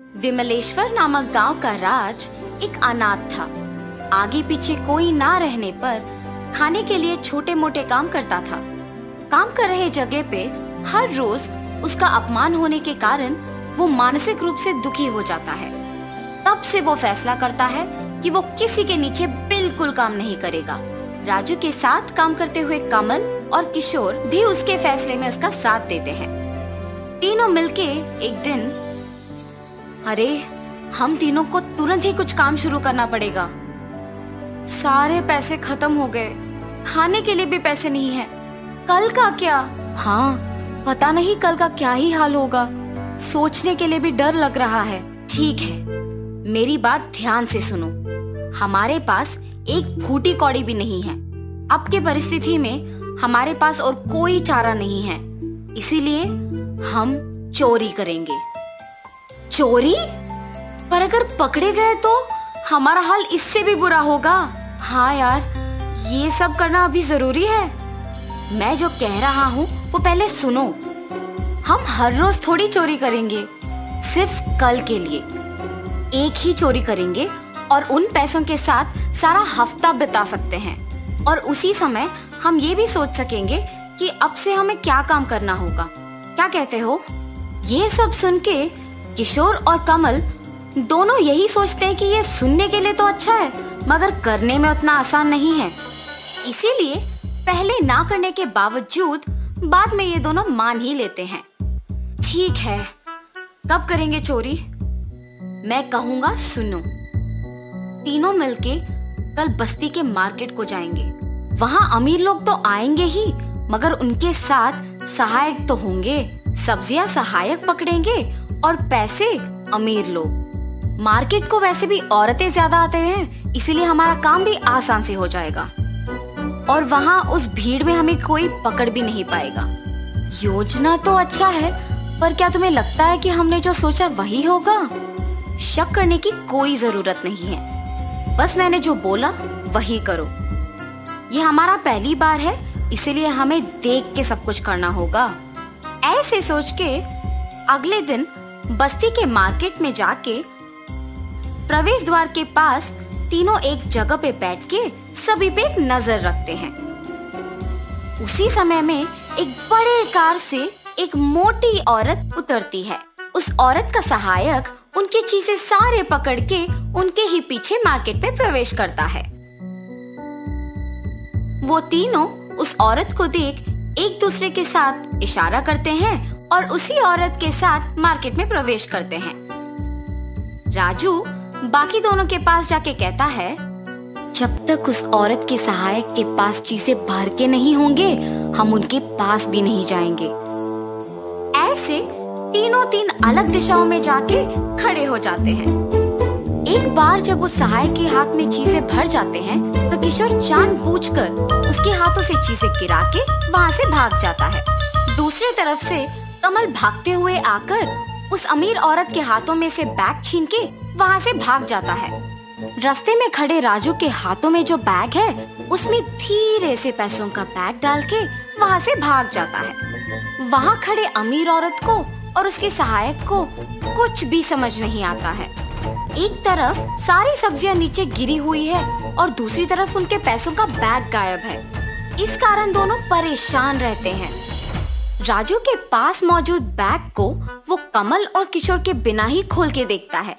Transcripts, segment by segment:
विमलेश्वर नामक गांव का राज एक अनाथ था। आगे पीछे कोई ना रहने पर खाने के लिए छोटे मोटे काम करता था। काम कर रहे जगह पे हर रोज उसका अपमान होने के कारण वो मानसिक रूप से दुखी हो जाता है। तब से वो फैसला करता है कि वो किसी के नीचे बिल्कुल काम नहीं करेगा। राजू के साथ काम करते हुए कमल और किशोर भी उसके फैसले में उसका साथ देते हैं। तीनों मिलके एक दिन, अरे हम तीनों को तुरंत ही कुछ काम शुरू करना पड़ेगा। सारे पैसे खत्म हो गए, खाने के लिए भी पैसे नहीं है। कल का क्या? हाँ, पता नहीं कल का क्या ही हाल होगा। सोचने के लिए भी डर लग रहा है। ठीक है, मेरी बात ध्यान से सुनो। हमारे पास एक फूटी कौड़ी भी नहीं है। अब के परिस्थिति में हमारे पास और कोई चारा नहीं है, इसीलिए हम चोरी करेंगे। चोरी? पर अगर पकड़े गए तो हमारा हाल इससे भी बुरा होगा। हाँ यार, ये सब करना अभी जरूरी है। मैं जो कह रहा हूँ वो पहले सुनो। हम हर रोज थोड़ी चोरी करेंगे, सिर्फ कल के लिए एक ही चोरी करेंगे और उन पैसों के साथ सारा हफ्ता बिता सकते हैं। और उसी समय हम ये भी सोच सकेंगे कि अब से हमें क्या काम करना होगा। क्या कहते हो? ये सब सुन के किशोर और कमल दोनों यही सोचते हैं कि ये सुनने के लिए तो अच्छा है, मगर करने में उतना आसान नहीं है। इसीलिए पहले ना करने के बावजूद बाद में ये दोनों मान ही लेते हैं। ठीक है, कब करेंगे चोरी? मैं कहूँगा सुनो। तीनों मिलके कल बस्ती के मार्केट को जाएंगे। वहाँ अमीर लोग तो आएंगे ही, मगर उनके साथ सहायक तो होंगे। सब्जियां सहायक पकड़ेंगे और पैसे अमीर लोग। मार्केट को वैसे भी औरतें ज्यादा आते हैं, इसीलिए हमारा काम भी आसान से हो जाएगा और वहाँ उस भीड़ में हमें कोई पकड़ भी नहीं पाएगा। योजना तो अच्छा है, पर क्या तुम्हें लगता है कि हमने जो सोचा वही होगा? शक करने की कोई जरूरत नहीं है, बस मैंने जो बोला वही करो। ये हमारा पहली बार है, इसीलिए हमें देख के सब कुछ करना होगा। ऐसे सोच के अगले दिन बस्ती के मार्केट में जाके प्रवेश द्वार के पास तीनों एक जगह पे बैठ के सभी पे एक नजर रखते हैं। उसी समय में एक बड़े कार से एक मोटी औरत उतरती है। उस औरत का सहायक उनकी चीजें सारे पकड़ के उनके ही पीछे मार्केट पे प्रवेश करता है। वो तीनों उस औरत को देख एक दूसरे के साथ इशारा करते हैं और उसी औरत के साथ मार्केट में प्रवेश करते हैं। राजू बाकी दोनों के पास जाके कहता है, जब तक उस औरत के सहायक के पास चीजें भर के नहीं होंगे, हम उनके पास भी नहीं जाएंगे। ऐसे तीनों तीन अलग दिशाओं में जाके खड़े हो जाते हैं। एक बार जब उस सहायक के हाथ में चीजें भर जाते हैं, तो किशोर जानबूझकर उसके हाथों से चीजें गिरा के वहाँ से भाग जाता है। दूसरी तरफ से कमल भागते हुए आकर उस अमीर औरत के हाथों में से बैग छीन के वहाँ से भाग जाता है। रास्ते में खड़े राजू के हाथों में जो बैग है, उसमें धीरे से पैसों का बैग डाल के वहाँ से भाग जाता है। वहाँ खड़े अमीर औरत को और उसके सहायक को कुछ भी समझ नहीं आता है। एक तरफ सारी सब्जियां नीचे गिरी हुई है और दूसरी तरफ उनके पैसों का बैग गायब है। इस कारण दोनों परेशान रहते हैं। राजू के पास मौजूद बैग को वो कमल और किशोर के बिना ही खोल के देखता है।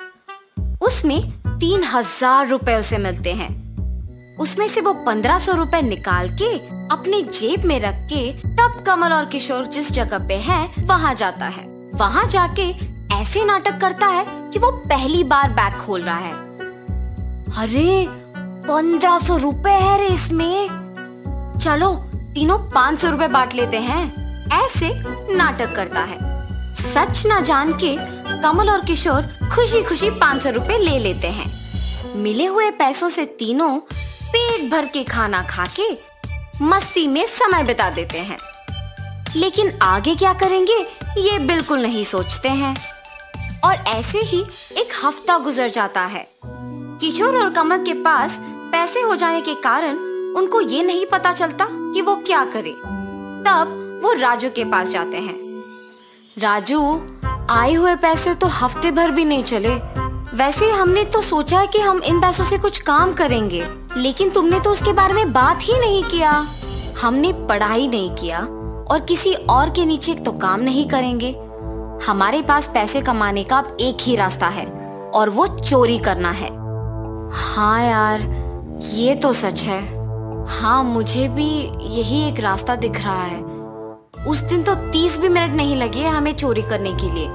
उसमें 3000 रुपए उसे मिलते हैं। उसमें से वो 1500 रुपए निकाल के अपनी जेब में रख के तब कमल और किशोर जिस जगह पे हैं वहाँ जाता है। वहाँ जाके ऐसे नाटक करता है कि वो पहली बार बैग खोल रहा है। अरे 1500 रुपए है रे इसमें, चलो तीनों 500 रुपए बांट लेते हैं। ऐसे नाटक करता है। सच न जान के कमल और किशोर खुशी खुशी 500 रुपए ले लेते हैं। मिले हुए पैसों से तीनों पेट भर के खाना खा के मस्ती में समय बिता देते हैं। लेकिन आगे क्या करेंगे ये बिल्कुल नहीं सोचते हैं। और ऐसे ही एक हफ्ता गुजर जाता है। किशोर और कमल के पास पैसे हो जाने के कारण उनको ये नहीं पता चलता कि वो क्या करे। तब वो राजू के पास जाते हैं। राजू, आए हुए पैसे तो हफ्ते भर भी नहीं चले। वैसे हमने तो सोचा है कि हम इन पैसों से कुछ काम करेंगे, लेकिन तुमने तो उसके बारे में बात ही नहीं किया। हमने पढ़ाई नहीं किया और किसी और के नीचे तो काम नहीं करेंगे। हमारे पास पैसे कमाने का अब एक ही रास्ता है और वो चोरी करना है। हाँ यार, ये तो सच है। हाँ, मुझे भी यही एक रास्ता दिख रहा है। उस दिन तो 30 भी मिनट नहीं लगे हमें चोरी करने के लिए,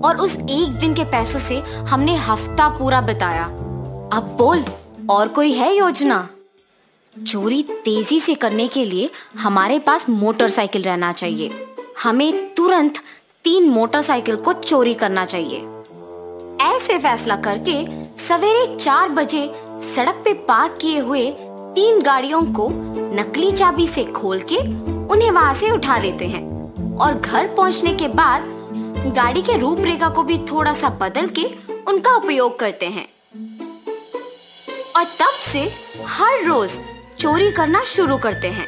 और उस एक दिन के पैसों से हमने हफ्ता पूरा बिताया। अब बोल, और कोई है योजना? चोरी तेजी से करने के लिए हमारे पास मोटरसाइकिल रहना चाहिए। हमें तुरंत 3 मोटरसाइकिल को चोरी करना चाहिए। ऐसे फैसला करके सवेरे 4 बजे सड़क पे पार्क किए हुए 3 गाड़ियों को नकली चाबी से खोल के उन्हें वहां से उठा लेते हैं, और घर पहुंचने के बाद गाड़ी के रूपरेखा को भी थोड़ा सा बदल के उनका उपयोग करते हैं। और तब से हर रोज चोरी करना शुरू करते हैं।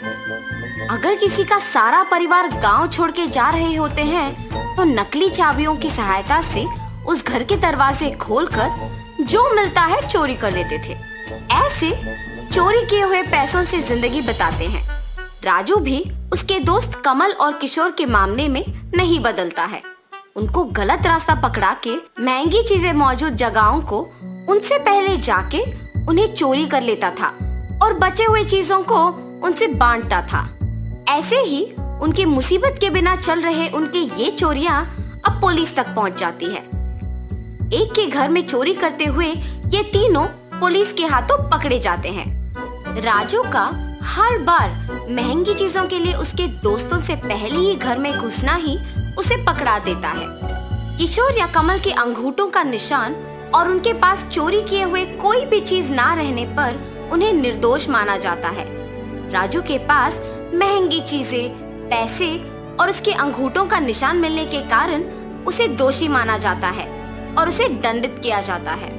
अगर किसी का सारा परिवार गांव छोड़ के जा रहे होते हैं तो नकली चाबियों की सहायता से उस घर के दरवाजे खोलकर जो मिलता है चोरी कर लेते थे। ऐसे चोरी किए हुए पैसों से जिंदगी बिताते हैं। राजू भी उसके दोस्त कमल और किशोर के मामले में नहीं बदलता है। उनको गलत रास्ता पकड़ा के महंगी चीजें मौजूद जगहों को उनसे पहले जाके उन्हें चोरी कर लेता था और बचे हुए चीजों को उनसे बांटता था। ऐसे ही उनकी मुसीबत के बिना चल रहे उनके ये चोरियां अब पुलिस तक पहुंच जाती है। एक के घर में चोरी करते हुए ये तीनों पुलिस के हाथों पकड़े जाते हैं। राजू का हर बार महंगी चीजों के लिए उसके दोस्तों से पहले ही घर में घुसना ही उसे पकड़ा देता है। किशोर या कमल के अंगूठों का निशान और उनके पास चोरी किए हुए कोई भी चीज ना रहने पर उन्हें निर्दोष माना जाता है। राजू के पास महंगी चीजें, पैसे और उसके अंगूठों का निशान मिलने के कारण उसे दोषी माना जाता है और उसे दंडित किया जाता है।